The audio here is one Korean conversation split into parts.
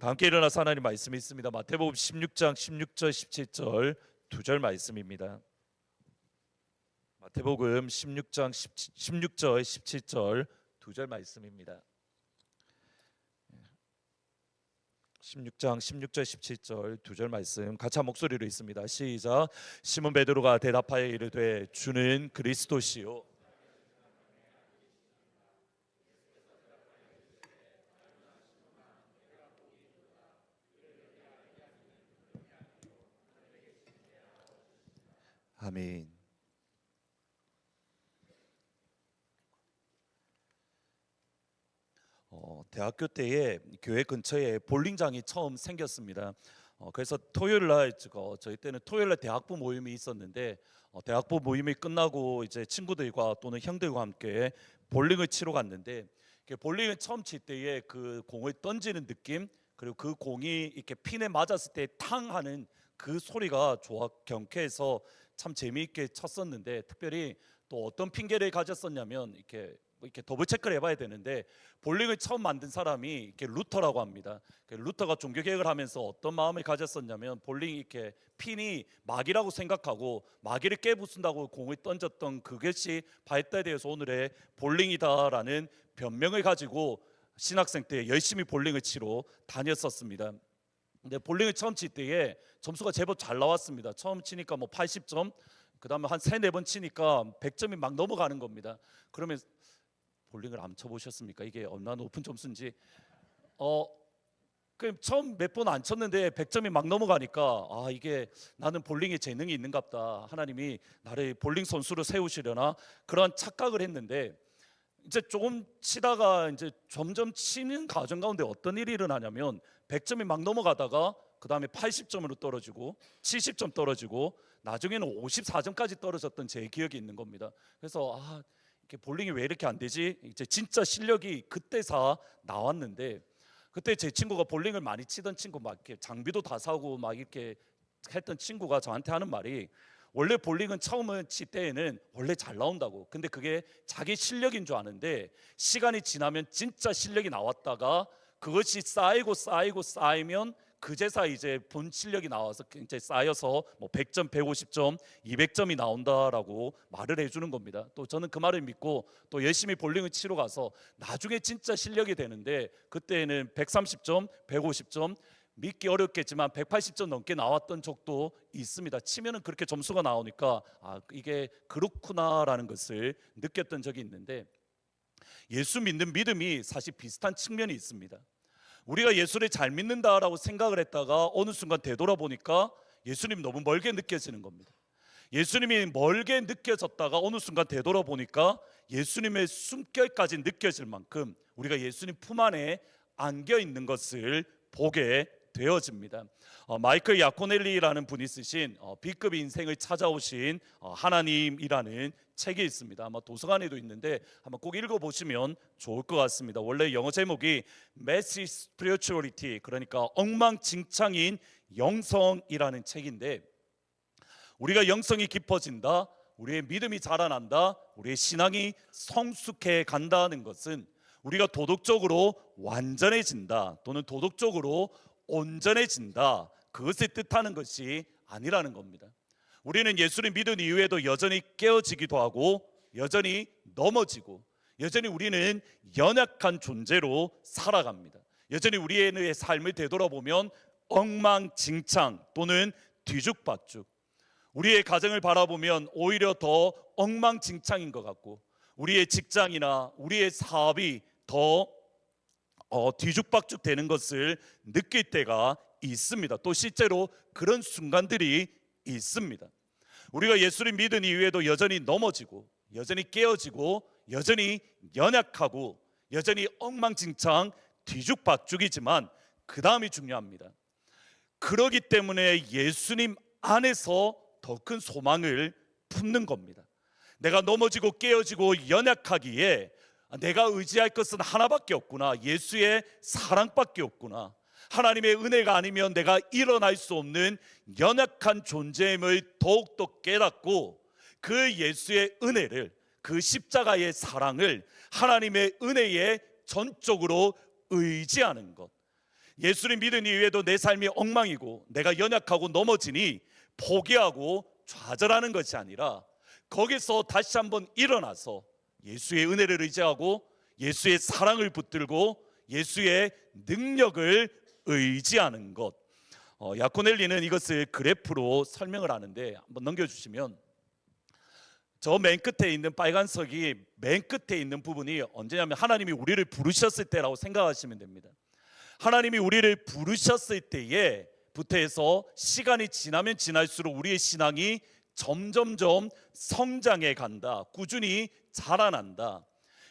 다 함께 일어나서 하나님 말씀이 있습니다. 마태복음 16장 16절 17절 두 절 말씀입니다. 마태복음 16장 16절 17절 두 절 말씀입니다. 16장 16절 17절 두 절 말씀 같이 한 목소리로 있습니다. 시작. 시몬 베드로가 대답하여 이르되 주는 그리스도시요 아멘. 대학교 때에 교회 근처에 볼링장이 처음 생겼습니다. 그래서 토요일 날 저희 때는 토요일 날 대학부 모임이 있었는데 대학부 모임이 끝나고 이제 친구들과 또는 형들과 함께 볼링을 치러 갔는데 볼링을 처음 칠 때에 그 공을 던지는 느낌 그리고 그 공이 이렇게 핀에 맞았을 때 탕 하는 그 소리가 좋아 경쾌해서 참 재미있게 쳤었는데 특별히 또 어떤 핑계를 가졌었냐면 이렇게 더블 체크를 해봐야 되는데 볼링을 처음 만든 사람이 이렇게 루터라고 합니다. 루터가 종교개혁을 하면서 어떤 마음을 가졌었냐면 볼링 이렇게 핀이 막이라고 생각하고 막이를 깨부순다고 공을 던졌던 그것이 발달되어서 오늘의 볼링이다라는 변명을 가지고 신학생 때 열심히 볼링을 치러 다녔었습니다. 근데 볼링을 처음 칠 때에 점수가 제법 잘 나왔습니다. 처음 치니까 뭐 80점, 그 다음에 한 3-4번 치니까 100점이 막 넘어가는 겁니다. 그러면 볼링을 안 쳐보셨습니까? 이게 얼마나 높은 점수인지. 그 처음 몇 번 안 쳤는데 100점이 막 넘어가니까 이게 나는 볼링에 재능이 있는갑다. 하나님이 나를 볼링 선수로 세우시려나 그런 착각을 했는데 이제 조금 치다가 이제 점점 치는 과정 가운데 어떤 일이 일어나냐면 100점이 막 넘어가다가 그 다음에 80점으로 떨어지고 70점 떨어지고 나중에는 54점까지 떨어졌던 제 기억이 있는 겁니다. 그래서 이렇게 볼링이 왜 이렇게 안 되지? 이제 진짜 실력이 그때서 나왔는데 그때 제 친구가 볼링을 많이 치던 친구 막 이렇게 장비도 다 사고 막 이렇게 했던 친구가 저한테 하는 말이 원래 볼링은 처음 칠 때에는 원래 잘 나온다고. 근데 그게 자기 실력인 줄 아는데 시간이 지나면 진짜 실력이 나왔다가 그것이 쌓이면 그제서 이제 본 실력이 나와서 이제 쌓여서 뭐 100점, 150점, 200점이 나온다라고 말을 해주는 겁니다. 또 저는 그 말을 믿고 또 열심히 볼링을 치러 가서 나중에 진짜 실력이 되는데 그때는 130점, 150점 믿기 어렵겠지만 180점 넘게 나왔던 적도 있습니다. 치면은 그렇게 점수가 나오니까 이게 그렇구나라는 것을 느꼈던 적이 있는데 예수 믿는 믿음이 사실 비슷한 측면이 있습니다. 우리가 예수를 잘 믿는다라고 생각을 했다가 어느 순간 되돌아보니까 예수님 너무 멀게 느껴지는 겁니다. 예수님이 멀게 느껴졌다가 어느 순간 되돌아보니까 예수님의 숨결까지 느껴질 만큼 우리가 예수님 품 안에 안겨 있는 것을 보게 되어집니다. 마이클 야코넬리라는 분이 쓰신 B급 인생을 찾아오신 하나님이라는 책이 있습니다. 아마 도서관에도 있는데 한번 꼭 읽어보시면 좋을 것 같습니다. 원래 영어 제목이 Messy Spirituality, 그러니까 엉망진창인 영성이라는 책인데 우리가 영성이 깊어진다, 우리의 믿음이 자라난다, 우리의 신앙이 성숙해 간다는 것은 우리가 도덕적으로 완전해진다 또는 도덕적으로 온전해진다, 그것을 뜻하는 것이 아니라는 겁니다. 우리는 예수를 믿은 이후에도 여전히 깨어지기도 하고 여전히 넘어지고 여전히 우리는 연약한 존재로 살아갑니다. 여전히 우리의 삶을 되돌아보면 엉망진창 또는 뒤죽박죽, 우리의 가정을 바라보면 오히려 더 엉망진창인 것 같고 우리의 직장이나 우리의 사업이 더 뒤죽박죽 되는 것을 느낄 때가 있습니다. 또 실제로 그런 순간들이 있습니다. 우리가 예수를 믿은 이후에도 여전히 넘어지고 여전히 깨어지고 여전히 연약하고 여전히 엉망진창 뒤죽박죽이지만 그 다음이 중요합니다. 그러기 때문에 예수님 안에서 더 큰 소망을 품는 겁니다. 내가 넘어지고 깨어지고 연약하기에 내가 의지할 것은 하나밖에 없구나, 예수의 사랑밖에 없구나, 하나님의 은혜가 아니면 내가 일어날 수 없는 연약한 존재임을 더욱더 깨닫고 그 예수의 은혜를, 그 십자가의 사랑을 하나님의 은혜에 전적으로 의지하는 것, 예수님 믿은 이후에도 내 삶이 엉망이고 내가 연약하고 넘어지니 포기하고 좌절하는 것이 아니라 거기서 다시 한번 일어나서 예수의 은혜를 의지하고 예수의 사랑을 붙들고 예수의 능력을 의지하는 것. 야코넬리는 이것을 그래프로 설명을 하는데, 한번 넘겨주시면, 저 맨 끝에 있는 빨간색이 맨 끝에 있는 부분이 언제냐면 하나님이 우리를 부르셨을 때라고 생각하시면 됩니다. 하나님이 우리를 부르셨을 때에부터 해서 시간이 지나면 지날수록 우리의 신앙이 점점점 성장해 간다, 꾸준히 자라난다.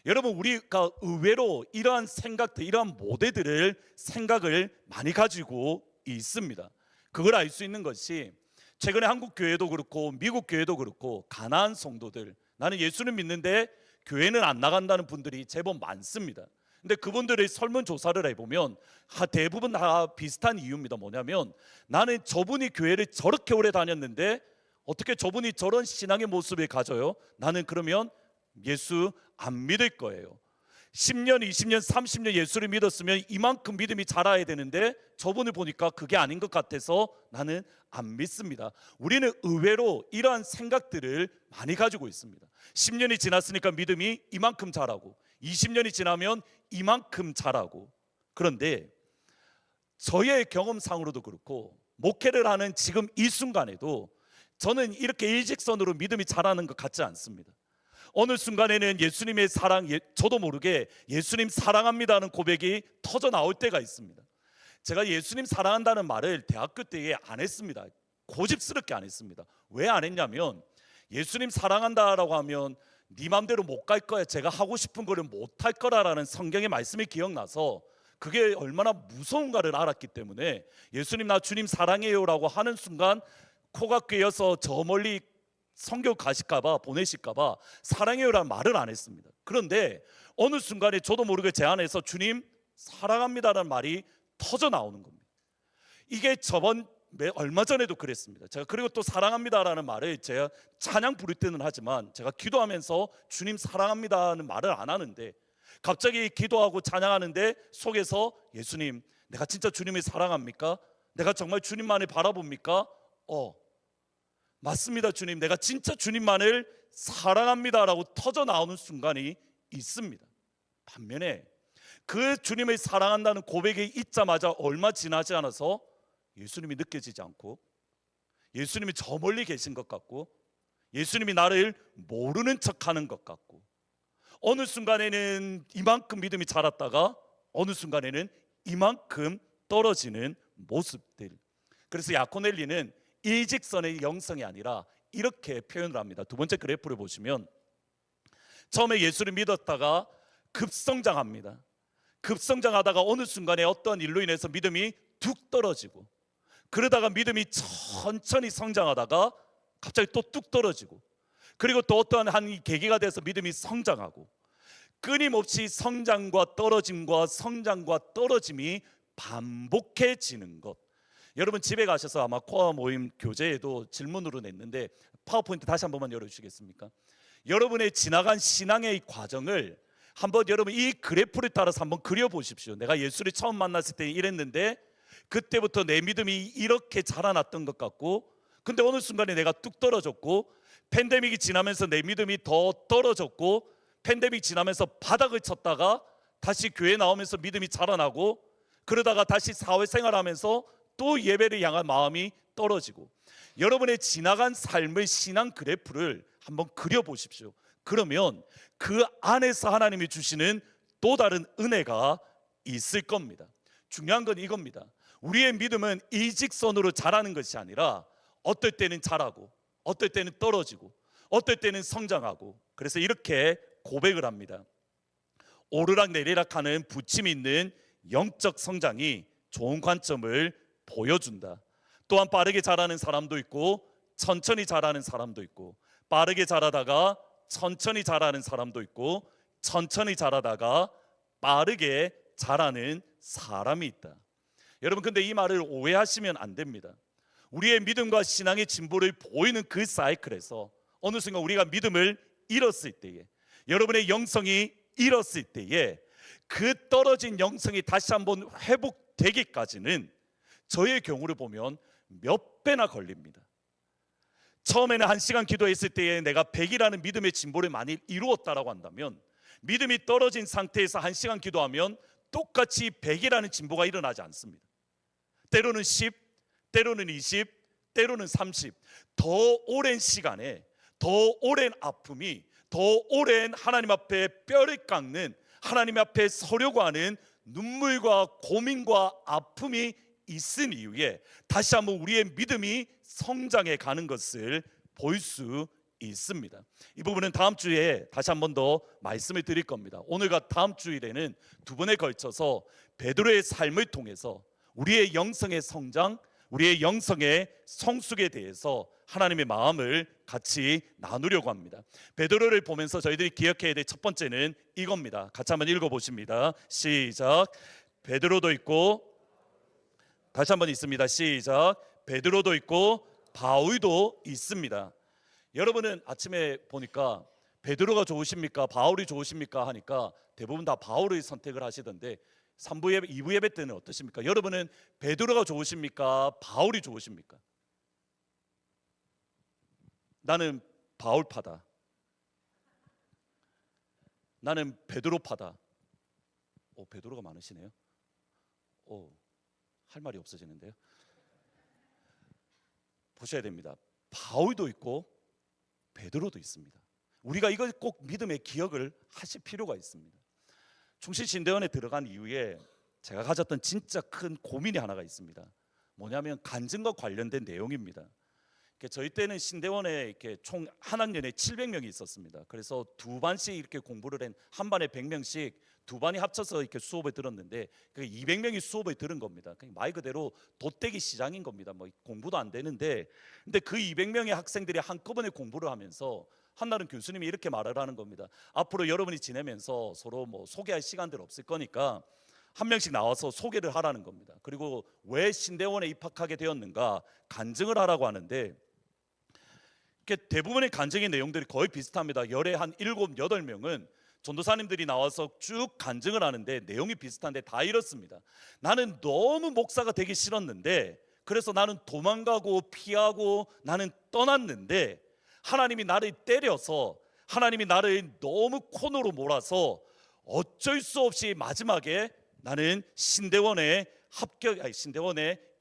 여러분, 우리가 의외로 이러한 생각들, 이러한 모델들을 생각을 많이 가지고 있습니다. 그걸 알 수 있는 것이 최근에 한국 교회도 그렇고 미국 교회도 그렇고 가나안 성도들, 나는 예수를 믿는데 교회는 안 나간다는 분들이 제법 많습니다. 근데 그분들의 설문조사를 해보면 대부분 다 비슷한 이유입니다. 뭐냐면 나는 저분이 교회를 저렇게 오래 다녔는데 어떻게 저분이 저런 신앙의 모습을 가져요? 나는 그러면 예수 안 믿을 거예요. 10년, 20년, 30년 예수를 믿었으면 이만큼 믿음이 자라야 되는데 저분을 보니까 그게 아닌 것 같아서 나는 안 믿습니다. 우리는 의외로 이러한 생각들을 많이 가지고 있습니다. 10년이 지났으니까 믿음이 이만큼 자라고 20년이 지나면 이만큼 자라고. 그런데 저의 경험상으로도 그렇고 목회를 하는 지금 이 순간에도 저는 이렇게 일직선으로 믿음이 자라는 것 같지 않습니다. 어느 순간에는 예수님의 사랑, 저도 모르게 예수님 사랑합니다는 고백이 터져 나올 때가 있습니다. 제가 예수님 사랑한다는 말을 대학교 때에 안 했습니다. 고집스럽게 안 했습니다. 왜 안 했냐면 예수님 사랑한다라고 하면 네 맘대로 못 갈 거야, 제가 하고 싶은 거를 못 할 거라라는 성경의 말씀이 기억나서 그게 얼마나 무서운가를 알았기 때문에 예수님 나 주님 사랑해요라고 하는 순간 코가 꿰어서 저 멀리 성교 가실까봐, 보내실까봐 사랑해요라는 말을 안 했습니다. 그런데 어느 순간에 저도 모르게 제 안에서 주님 사랑합니다라는 말이 터져 나오는 겁니다. 이게 얼마 전에도 그랬습니다. 제가 그리고 또 사랑합니다라는 말을 제가 찬양 부를 때는 하지만 제가 기도하면서 주님 사랑합니다는 말을 안 하는데 갑자기 기도하고 찬양하는데 속에서 예수님 내가 진짜 주님을 사랑합니까? 내가 정말 주님만을 바라봅니까? 맞습니다 주님, 내가 진짜 주님만을 사랑합니다라고 터져 나오는 순간이 있습니다. 반면에 그 주님을 사랑한다는 고백이 있자마자 얼마 지나지 않아서 예수님이 느껴지지 않고 예수님이 저 멀리 계신 것 같고 예수님이 나를 모르는 척하는 것 같고 어느 순간에는 이만큼 믿음이 자랐다가 어느 순간에는 이만큼 떨어지는 모습들. 그래서 야코넬리는 일직선의 영성이 아니라 이렇게 표현을 합니다. 두 번째 그래프를 보시면 처음에 예수를 믿었다가 급성장합니다. 급성장하다가 어느 순간에 어떤 일로 인해서 믿음이 뚝 떨어지고 그러다가 믿음이 천천히 성장하다가 갑자기 또 뚝 떨어지고 그리고 또 어떠한 한 계기가 돼서 믿음이 성장하고 끊임없이 성장과 떨어짐과 성장과 떨어짐이 반복해지는 것. 여러분 집에 가셔서 아마 코아 모임 교재에도 질문으로 냈는데 파워포인트 다시 한 번만 열어주시겠습니까? 여러분의 지나간 신앙의 과정을 한번 여러분 이 그래프를 따라서 한번 그려보십시오. 내가 예수를 처음 만났을 때 이랬는데 그때부터 내 믿음이 이렇게 자라났던 것 같고 근데 어느 순간에 내가 뚝 떨어졌고 팬데믹이 지나면서 내 믿음이 더 떨어졌고 팬데믹 지나면서 바닥을 쳤다가 다시 교회 나오면서 믿음이 자라나고 그러다가 다시 사회생활하면서 또 예배를 향한 마음이 떨어지고 여러분의 지나간 삶의 신앙 그래프를 한번 그려보십시오. 그러면 그 안에서 하나님이 주시는 또 다른 은혜가 있을 겁니다. 중요한 건 이겁니다. 우리의 믿음은 일직선으로 자라는 것이 아니라 어떨 때는 자라고 어떨 때는 떨어지고 어떨 때는 성장하고 그래서 이렇게 고백을 합니다. 오르락 내리락 하는 부침이 있는 영적 성장이 좋은 관점을 보여준다. 또한 빠르게 자라는 사람도 있고 천천히 자라는 사람도 있고 빠르게 자라다가 천천히 자라는 사람도 있고 천천히 자라다가 빠르게 자라는 사람이 있다. 여러분 근데 이 말을 오해하시면 안 됩니다. 우리의 믿음과 신앙의 진보를 보이는 그 사이클에서 어느 순간 우리가 믿음을 잃었을 때에 여러분의 영성이 잃었을 때에 그 떨어진 영성이 다시 한번 회복되는 되기까지는 저의 경우를 보면 몇 배나 걸립니다. 처음에는 1시간 기도했을 때에 내가 100이라는 믿음의 진보를 많이 이루었다라고 한다면, 믿음이 떨어진 상태에서 1시간 기도하면 똑같이 100이라는 진보가 일어나지 않습니다. 때로는 10, 때로는 20, 때로는 30, 더 오랜 시간에 더 오랜 아픔이, 더 오랜 하나님 앞에 뼈를 깎는, 하나님 앞에 서려고 하는 눈물과 고민과 아픔이 있은 이후에 다시 한번 우리의 믿음이 성장해 가는 것을 볼 수 있습니다. 이 부분은 다음 주에 다시 한번 더 말씀을 드릴 겁니다. 오늘과 다음 주일에는 두 번에 걸쳐서 베드로의 삶을 통해서 우리의 영성의 성장, 우리의 영성의 성숙에 대해서 하나님의 마음을 같이 나누려고 합니다. 베드로를 보면서 저희들이 기억해야 될 첫 번째는 이겁니다. 같이 한번 읽어보십니다. 시작. 베드로도 있고, 다시 한번 있습니다. 시작. 베드로도 있고 바울도 있습니다. 여러분은 아침에 보니까 베드로가 좋으십니까? 바울이 좋으십니까? 하니까 대부분 다 바울을 선택을 하시던데 3부 예배, 2부 예배 때는 어떠십니까? 여러분은 베드로가 좋으십니까? 바울이 좋으십니까? 나는 바울파다. 나는 베드로파다. 베드로가 많으시네요. 할 말이 없어지는데요. 보셔야 됩니다. 바울도 있고 베드로도 있습니다. 우리가 이걸 꼭 믿음의 기억을 하실 필요가 있습니다. 충실신대원에 들어간 이후에 제가 가졌던 진짜 큰 고민이 하나가 있습니다. 뭐냐면 간증과 관련된 내용입니다. 저희 때는 신대원에 이렇게 총 한 학년에 700명이 있었습니다. 그래서 두 반씩 이렇게 공부를 한 반에 100명씩 두 반이 합쳐서 이렇게 수업을 들었는데 200명이 수업을 들은 겁니다. 말 그대로 돛대기 시장인 겁니다. 뭐 공부도 안 되는데, 근데 그 200명의 학생들이 한꺼번에 공부를 하면서 한날은 교수님이 이렇게 말을 하는 겁니다. 앞으로 여러분이 지내면서 서로 뭐 소개할 시간들 없을 거니까 한 명씩 나와서 소개를 하라는 겁니다. 그리고 왜 신대원에 입학하게 되었는가 간증을 하라고 하는데, 대부분의 간증의 내용들이 거의 비슷합니다. 열에 한 7, 8명은 전도사님들이 나와서 쭉 간증을 하는데 내용이 비슷한데 다 이렇습니다. 나는 너무 목사가 되기 싫었는데, 그래서 나는 도망가고 피하고 나는 떠났는데, 하나님이 나를 때려서, 하나님이 나를 너무 코너로 몰아서 어쩔 수 없이 마지막에 나는 신대원에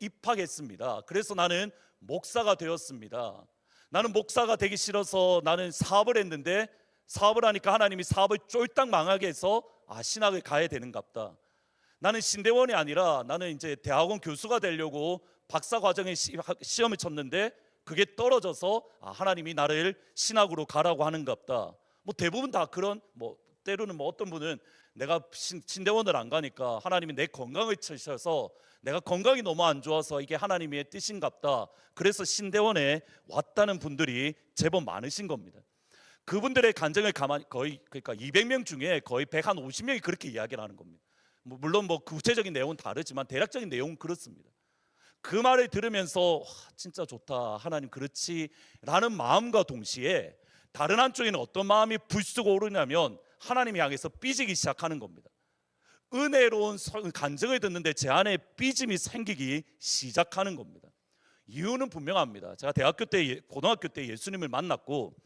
입학했습니다. 그래서 나는 목사가 되었습니다. 나는 목사가 되기 싫어서 나는 사업을 했는데, 사업을 하니까 하나님이 사업을 쫄딱 망하게 해서 신학을 가야 되는갑다. 나는 신대원이 아니라 나는 이제 대학원 교수가 되려고 박사 과정에 시험을 쳤는데 그게 떨어져서 하나님이 나를 신학으로 가라고 하는갑다. 뭐 대부분 다 그런, 뭐 때로는 뭐 어떤 분은 내가 신대원을 안 가니까 하나님이 내 건강을 치셔서 내가 건강이 너무 안 좋아서 이게 하나님의 뜻인갑다. 그래서 신대원에 왔다는 분들이 제법 많으신 겁니다. 그분들의 간증을 가만히 그러니까 200명 중에 거의 150명이 그렇게 이야기를 하는 겁니다. 물론 뭐 구체적인 내용은 다르지만 대략적인 내용은 그렇습니다. 그 말을 들으면서 진짜 좋다, 하나님 그렇지라는 마음과 동시에 다른 한쪽에는 어떤 마음이 불쑥 오르냐면 하나님 향해서 삐지기 시작하는 겁니다. 은혜로운 간증을 듣는데 제 안에 삐짐이 생기기 시작하는 겁니다. 이유는 분명합니다. 제가 고등학교 때 예수님을 만났고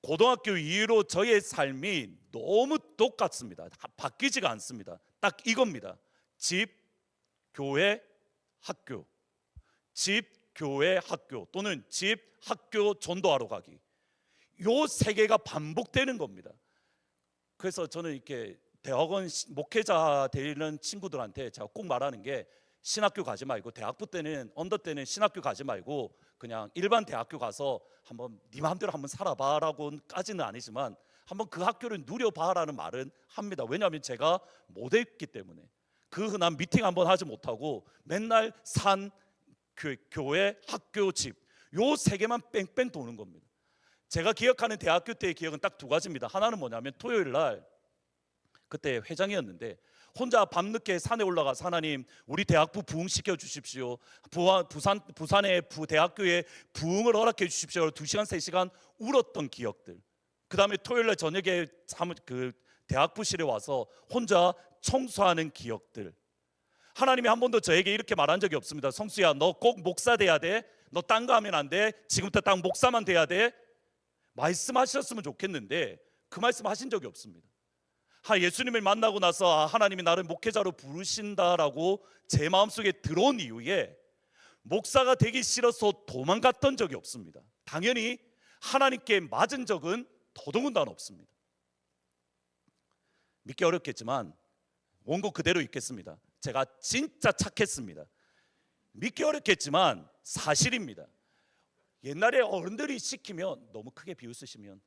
고등학교 이후로 저의 삶이 너무 똑같습니다. 바뀌지가 않습니다. 딱 이겁니다. 집, 교회, 학교. 집, 교회, 학교, 또는 집, 학교, 전도하러 가기. 요 세 개가 반복되는 겁니다. 그래서 저는 이렇게 대학원 목회자 되는 친구들한테 제가 꼭 말하는 게, 신학교 가지 말고 대학부 때는 언더 때는 신학교 가지 말고 그냥 일반 대학교 가서 한번 네 마음대로 한번 살아봐라고까지는 아니지만 한번 그 학교를 누려봐라는 말은 합니다. 왜냐하면 제가 못했기 때문에. 그 흔한 미팅 한번 하지 못하고 맨날 교회, 학교, 집, 요 세 개만 뺑뺑 도는 겁니다. 제가 기억하는 대학교 때의 기억은 딱 두 가지입니다. 하나는 뭐냐면 토요일 날 그때 회장이었는데 혼자 밤늦게 산에 올라가서 하나님 우리 대학부 부흥시켜 주십시오, 부산의 대학교에 부흥을 허락해 주십시오 2시간 3시간 울었던 기억들. 그 다음에 토요일 날 저녁에 그 대학부실에 와서 혼자 청소하는 기억들. 하나님이 한 번도 저에게 이렇게 말한 적이 없습니다. 성수야, 너 꼭 목사 돼야 돼. 너 딴 거 하면 안 돼. 지금부터 딱 목사만 돼야 돼. 말씀하셨으면 좋겠는데 그 말씀 하신 적이 없습니다. 예수님을 만나고 나서 하나님이 나를 목회자로 부르신다라고 제 마음속에 들어온 이후에 목사가 되기 싫어서 도망갔던 적이 없습니다. 당연히 하나님께 맞은 적은 더더군다나 없습니다. 믿기 어렵겠지만 원고 그대로 읽겠습니다. 제가 진짜 착했습니다. 믿기 어렵겠지만 사실입니다. 옛날에 어른들이 시키면, 너무 크게 비웃으시면,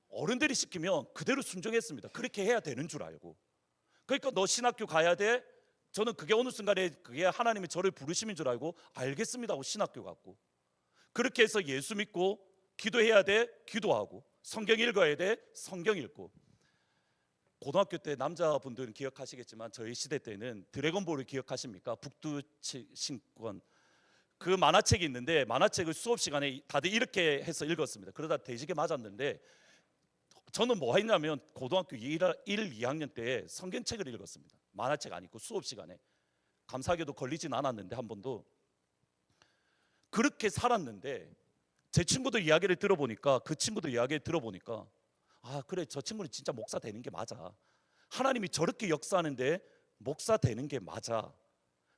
어른들이 시키면 그대로 순종했습니다. 그렇게 해야 되는 줄 알고. 그러니까 너 신학교 가야 돼. 저는 그게 어느 순간에 그게 하나님이 저를 부르심인 줄 알고 알겠습니다 하고 신학교 갔고, 그렇게 해서 예수 믿고 기도해야 돼. 기도하고, 성경 읽어야 돼. 성경 읽고. 고등학교 때 남자분들은 기억하시겠지만 저희 시대 때는 드래곤볼을 기억하십니까? 북두신권, 그 만화책이 있는데 만화책을 수업 시간에 다들 이렇게 해서 읽었습니다. 그러다 대지게 맞았는데 저는 뭐 했냐면 고등학교 1, 2학년 때 성경책을 읽었습니다. 만화책 아니고 수업 시간에. 감사하게도 걸리진 않았는데 한 번도. 그렇게 살았는데 제 친구들 이야기를 들어보니까, 그 친구들 이야기를 들어보니까 그래, 저 친구는 진짜 목사 되는 게 맞아. 하나님이 저렇게 역사하는데 목사 되는 게 맞아.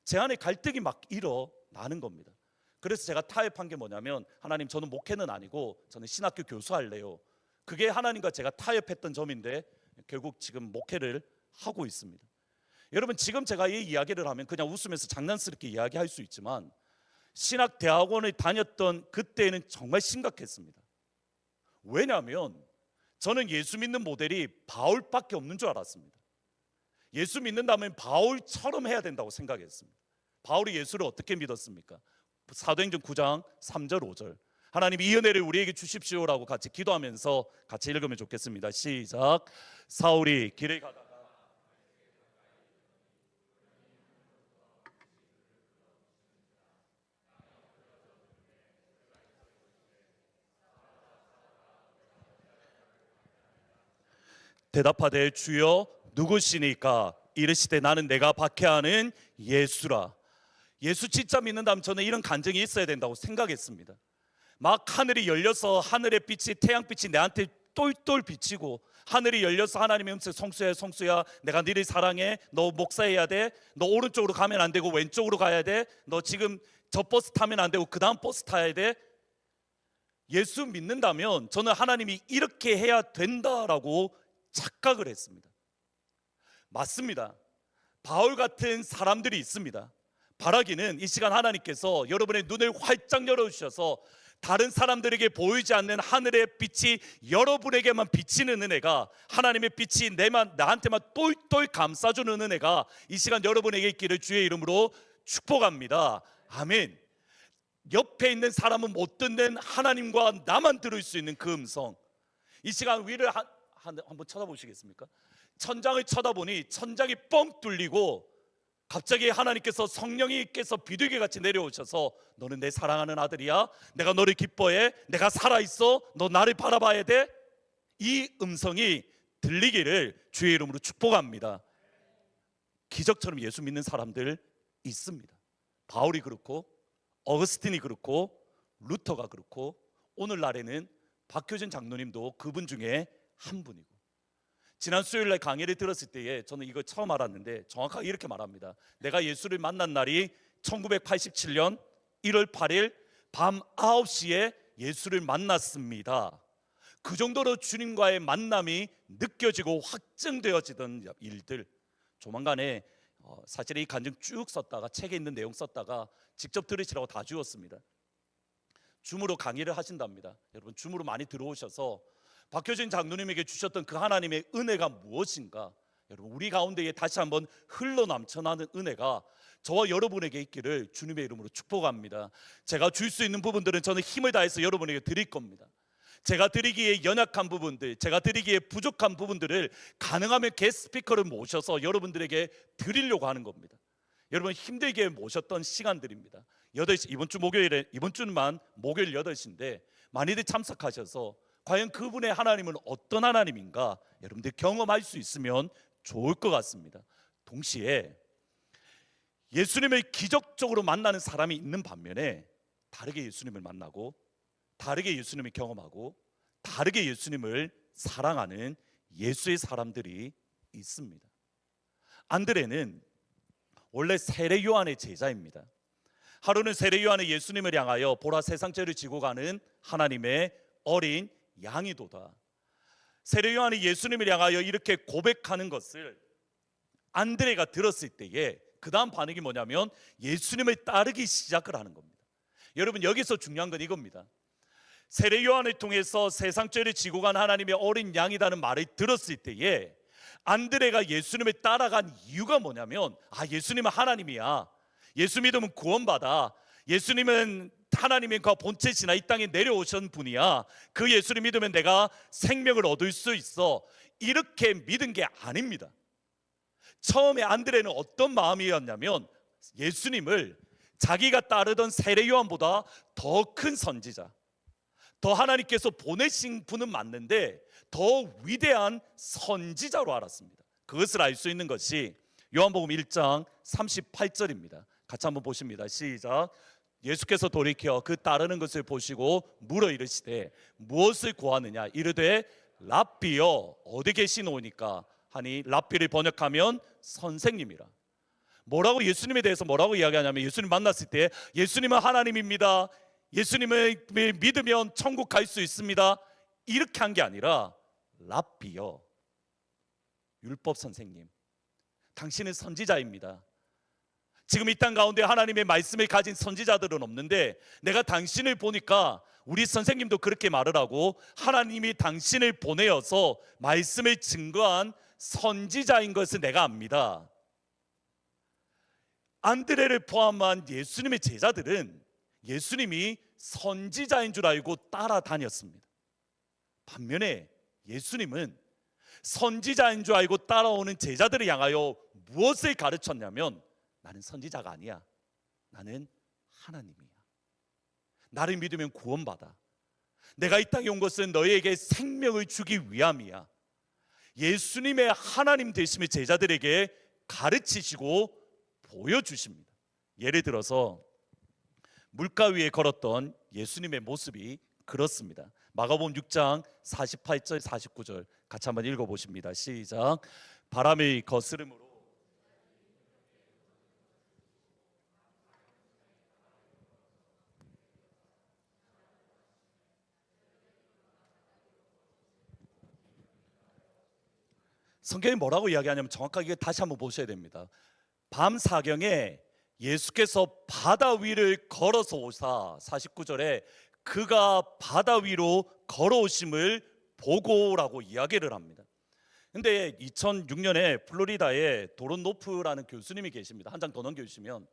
제 안에 갈등이 막 일어나는 겁니다. 그래서 제가 타협한 게 뭐냐면, 하나님, 저는 목회는 아니고 저는 신학교 교수할래요. 그게 하나님과 제가 타협했던 점인데 결국 지금 목회를 하고 있습니다. 여러분, 지금 제가 이 이야기를 하면 그냥 웃으면서 장난스럽게 이야기할 수 있지만 신학대학원을 다녔던 그때는 정말 심각했습니다. 왜냐하면 저는 예수 믿는 모델이 바울밖에 없는 줄 알았습니다. 예수 믿는다면 바울처럼 해야 된다고 생각했습니다. 바울이 예수를 어떻게 믿었습니까? 사도행전 9장 3절 5절, 하나님 이 은혜를 우리에게 주십시오라고 같이 기도하면서 같이 읽으면 좋겠습니다. 시작. 사울이 길을 가다가 대답하되 주여 누구시니까? 이르시되 나는 내가 박해하는 예수라. 예수 진짜 믿는다면 저는 이런 간증이 있어야 된다고 생각했습니다. 막 하늘이 열려서 하늘의 빛이, 태양빛이 내한테 똘똘 비치고, 하늘이 열려서 하나님의 음성, 성수야 성수야 내가 너를 사랑해. 너 목사해야 돼. 너 오른쪽으로 가면 안 되고 왼쪽으로 가야 돼. 너 지금 저 버스 타면 안 되고 그 다음 버스 타야 돼. 예수 믿는다면 저는 하나님이 이렇게 해야 된다라고 착각을 했습니다. 맞습니다. 바울 같은 사람들이 있습니다. 바라기는 이 시간 하나님께서 여러분의 눈을 활짝 열어주셔서 다른 사람들에게 보이지 않는 하늘의 빛이 여러분에게만 비치는 은혜가, 하나님의 빛이 나한테만 똘똘 감싸주는 은혜가 이 시간 여러분에게 있기를 주의 이름으로 축복합니다. 아멘. 옆에 있는 사람은 못 듣는 하나님과 나만 들을 수 있는 그 음성, 이 시간 위를 한번 쳐다보시겠습니까? 천장을 쳐다보니 천장이 뻥 뚫리고 갑자기 하나님께서, 성령이께서 비둘기같이 내려오셔서 너는 내 사랑하는 아들이야. 내가 너를 기뻐해. 내가 살아있어. 너 나를 바라봐야 돼. 이 음성이 들리기를 주의 이름으로 축복합니다. 기적처럼 예수 믿는 사람들 있습니다. 바울이 그렇고, 어거스틴이 그렇고, 루터가 그렇고, 오늘날에는 박효진 장로님도 그분 중에 한 분이고, 지난 수요일날 강의를 들었을 때에 저는 이걸 처음 알았는데 정확하게 이렇게 말합니다. 내가 예수를 만난 날이 1987년 1월 8일 밤 9시에 예수를 만났습니다. 그 정도로 주님과의 만남이 느껴지고 확증되어지던 일들, 조만간에 사실 이 간증 쭉 썼다가 책에 있는 내용 썼다가 직접 들으시라고 다 주었습니다. 줌으로 강의를 하신답니다. 여러분, 줌으로 많이 들어오셔서 박효진 장로님에게 주셨던 그 하나님의 은혜가 무엇인가, 여러분 우리 가운데에 다시 한번 흘러 넘쳐나는 은혜가 저와 여러분에게 있기를 주님의 이름으로 축복합니다. 제가 줄 수 있는 부분들은 저는 힘을 다해서 여러분에게 드릴 겁니다. 제가 드리기에 연약한 부분들, 제가 드리기에 부족한 부분들을 가능하면 게스트 스피커를 모셔서 여러분들에게 드리려고 하는 겁니다. 여러분 힘들게 모셨던 시간들입니다. 8시, 이번 주만 목요일 8시인데 많이들 참석하셔서 과연 그분의 하나님은 어떤 하나님인가 여러분들 경험할 수 있으면 좋을 것 같습니다. 동시에 예수님을 기적적으로 만나는 사람이 있는 반면에 다르게 예수님을 만나고 다르게 예수님을 경험하고 다르게 예수님을 사랑하는 예수의 사람들이 있습니다. 안드레는 원래 세례 요한의 제자입니다. 하루는 세례 요한의 예수님을 향하여 보라, 세상 죄를 지고 가는 하나님의 어린 양이도다. 세례 요한이 예수님을 향하여 이렇게 고백하는 것을 안드레가 들었을 때에 그 다음 반응이 뭐냐면 예수님을 따르기 시작을 하는 겁니다. 여러분, 여기서 중요한 건 이겁니다. 세례 요한을 통해서 세상 죄를 지고 간 하나님의 어린 양이라는 말을 들었을 때에 안드레가 예수님을 따라간 이유가 뭐냐면, 예수님은 하나님이야, 예수 믿으면 구원받아, 예수님은 하나님의 본체시나 이 땅에 내려오신 분이야, 그 예수를 믿으면 내가 생명을 얻을 수 있어, 이렇게 믿은 게 아닙니다. 처음에 안드레는 어떤 마음이었냐면 예수님을 자기가 따르던 세례 요한보다 더 큰 선지자, 더 하나님께서 보내신 분은 맞는데 더 위대한 선지자로 알았습니다. 그것을 알 수 있는 것이 요한복음 1장 38절입니다. 같이 한번 보십니다. 시작. 예수께서 돌이켜 그 따르는 것을 보시고 물어 이르시되 무엇을 구하느냐 이르되 랍비여 어디 계시노니까 하니, 랍비를 번역하면 선생님이라. 뭐라고 예수님에 대해서 뭐라고 이야기하냐면, 예수님 만났을 때 예수님은 하나님입니다, 예수님을 믿으면 천국 갈 수 있습니다, 이렇게 한 게 아니라 랍비여, 율법 선생님, 당신은 선지자입니다. 지금 이 땅 가운데 하나님의 말씀을 가진 선지자들은 없는데 내가 당신을 보니까, 우리 선생님도 그렇게 말을 하고, 하나님이 당신을 보내어서 말씀을 증거한 선지자인 것을 내가 압니다. 안드레를 포함한 예수님의 제자들은 예수님이 선지자인 줄 알고 따라다녔습니다. 반면에 예수님은 선지자인 줄 알고 따라오는 제자들을 향하여 무엇을 가르쳤냐면, 나는 선지자가 아니야, 나는 하나님이야, 나를 믿으면 구원받아, 내가 이 땅에 온 것은 너희에게 생명을 주기 위함이야. 예수님의 하나님 되심을 제자들에게 가르치시고 보여주십니다. 예를 들어서 물가 위에 걸었던 예수님의 모습이 그렇습니다. 마가복음 6장 48절 49절 같이 한번 읽어보십니다. 시작. 바람의 거스름으로 성경이 뭐라고 이야기하냐면 정확하게 다시 한번 보셔야 됩니다. 밤 사경에 예수께서 바다 위를 걸어서 오사, 49절에 그가 바다 위로 걸어오심을 보고라고 이야기를 합니다. 근데 2006년에 플로리다에 도론노프라는 교수님이 계십니다. 한 장 더 넘겨주시면,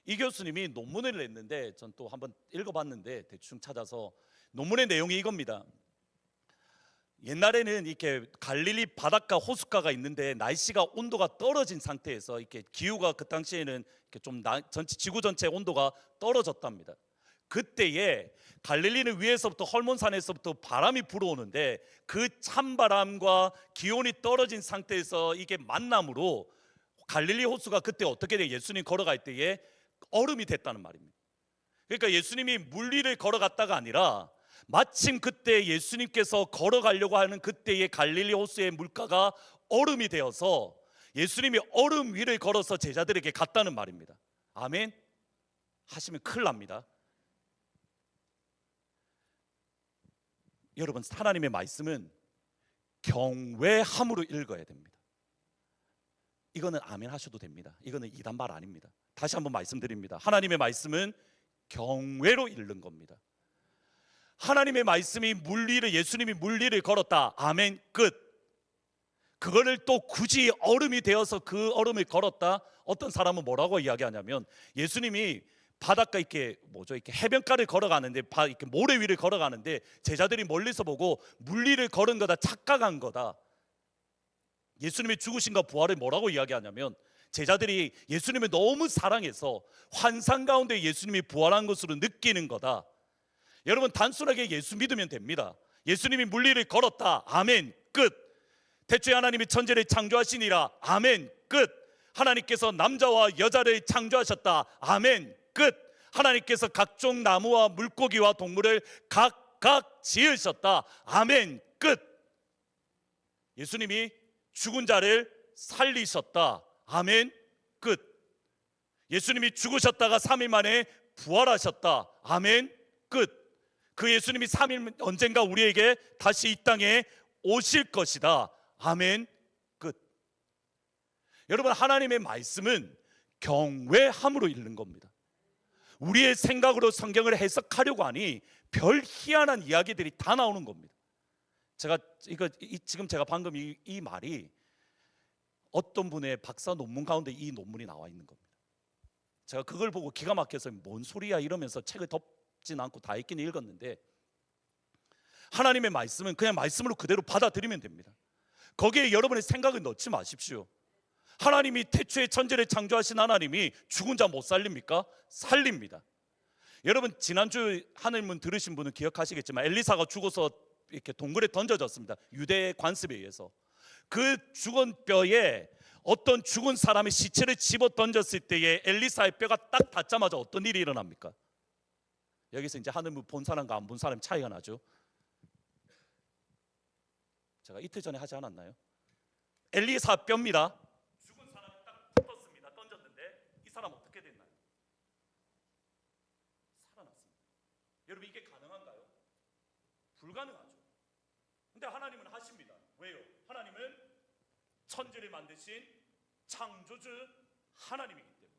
이 교수님이 논문을 냈는데 전 또 한번 읽어봤는데 대충 찾아서 논문의 내용이 이겁니다. 옛날에는 이렇게 갈릴리 바닷가 호숫가가 있는데 날씨가 온도가 떨어진 상태에서 이렇게 기후가 그 당시에는 이렇게 좀 전체 지구 전체 온도가 떨어졌답니다. 그때에 갈릴리는 위에서부터 헐몬산에서부터 바람이 불어오는데 그 찬바람과 기온이 떨어진 상태에서 이게 만남으로 갈릴리 호수가 그때 어떻게 돼? 예수님 걸어갈 때에 얼음이 됐다는 말입니다. 그러니까 예수님이 물 위를 걸어갔다가 아니라 마침 그때 예수님께서 걸어가려고 하는 그때의 갈릴리 호수의 물가가 얼음이 되어서 예수님이 얼음 위를 걸어서 제자들에게 갔다는 말입니다. 아멘 하시면 큰일 납니다. 여러분, 하나님의 말씀은 경외함으로 읽어야 됩니다. 이거는 아멘 하셔도 됩니다. 이거는 이단 말 아닙니다. 다시 한번 말씀드립니다. 하나님의 말씀은 경외로 읽는 겁니다. 하나님의 말씀이 물리를, 예수님이 물리를 걸었다, 아멘, 끝. 그거를 또 굳이 얼음이 되어서 그 얼음을 걸었다. 어떤 사람은 뭐라고 이야기하냐면, 예수님이 바닷가 이렇게 이렇게 해변가를 걸어가는데, 이렇게 모래 위를 걸어가는데 제자들이 멀리서 보고 물리를 걸은 거다, 착각한 거다. 예수님의 죽으심과 부활을 뭐라고 이야기하냐면, 제자들이 예수님을 너무 사랑해서 환상 가운데 예수님이 부활한 것으로 느끼는 거다. 여러분, 단순하게 예수 믿으면 됩니다. 예수님이 물리를 걸었다, 아멘, 끝. 태초에 하나님이 천지를 창조하시니라, 아멘, 끝. 하나님께서 남자와 여자를 창조하셨다. 아멘. 끝. 하나님께서 각종 나무와 물고기와 동물을 각각 지으셨다. 아멘. 끝. 예수님이 죽은 자를 살리셨다. 아멘. 끝. 예수님이 죽으셨다가 3일 만에 부활하셨다. 아멘. 끝. 그 예수님이 3일 언젠가 우리에게 다시 이 땅에 오실 것이다. 아멘. 끝. 여러분, 하나님의 말씀은 경외함으로 읽는 겁니다. 우리의 생각으로 성경을 해석하려고 하니 별 희한한 이야기들이 다 나오는 겁니다. 지금 제가 방금 이 말이 어떤 분의 박사 논문 가운데 이 논문이 나와 있는 겁니다. 제가 그걸 보고 기가 막혀서 뭔 소리야 이러면서 책을 덮진 않고 다 읽긴 읽었는데, 하나님의 말씀은 그냥 말씀으로 그대로 받아들이면 됩니다. 거기에 여러분의 생각을 넣지 마십시오. 하나님이 태초에 천지를 창조하신 하나님이 죽은 자 못 살립니까? 살립니다. 여러분, 지난주 하늘문 들으신 분은 기억하시겠지만 엘리사가 죽어서 이렇게 동굴에 던져졌습니다. 유대 관습에 의해서. 그 죽은 뼈에 어떤 죽은 사람의 시체를 집어 던졌을 때에 엘리사의 뼈가 딱 닿자마자 어떤 일이 일어납니까? 여기서 이제 하늘문 본 사람과 안 본 사람 차이가 나죠. 제가 이틀 전에 하지 않았나요? 엘리사 뼈입니다. 죽은 사람이 딱 붙었습니다. 던졌는데 이 사람 어떻게 됐나요? 살아났습니다. 여러분, 이게 가능한가요? 불가능하죠. 근데 하나님은 하십니다. 왜요? 하나님은 천지를 만드신 창조주 하나님이기 때문에.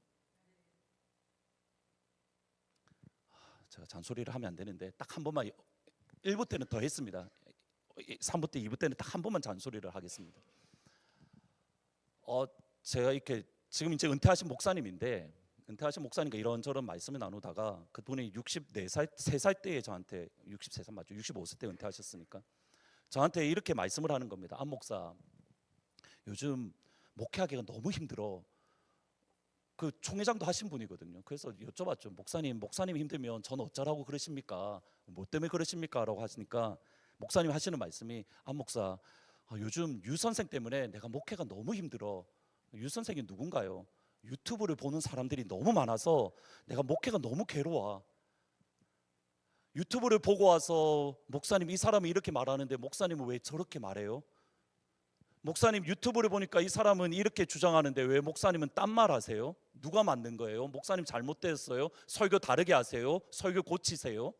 제가 잔소리를 하면 안 되는데 딱 한 번만, 1부 때는 더 했습니다. 3부 때, 2부 때는 딱 한 번만 잔소리를 하겠습니다. 제가 이렇게 지금 이제 은퇴하신 목사님인데, 은퇴하신 목사님과 이런저런 말씀을 나누다가 그분이 64살, 3살 때에 저한테, 63살 맞죠? 65세 때 은퇴하셨으니까 저한테 이렇게 말씀을 하는 겁니다. 안 목사, 요즘 목회하기가 너무 힘들어. 그 총회장도 하신 분이거든요. 그래서 여쭤봤죠. 목사님 힘들면 저는 어쩌라고 그러십니까? 뭐 때문에 그러십니까? 라고 하시니까 목사님 하시는 말씀이, 안 목사, 요즘 유 선생 때문에 내가 목회가 너무 힘들어. 유 선생이 누군가요? 유튜브를 보는 사람들이 너무 많아서 내가 목회가 너무 괴로워. 유튜브를 보고 와서 목사님, 이 사람이 이렇게 말하는데 목사님은 왜 저렇게 말해요? 목사님, 유튜브를 보니까 이 사람은 이렇게 주장하는데 왜 목사님은 딴 말 하세요? 누가 만든 거예요? 목사님 잘못됐어요? 설교 다르게 하세요? 설교 고치세요?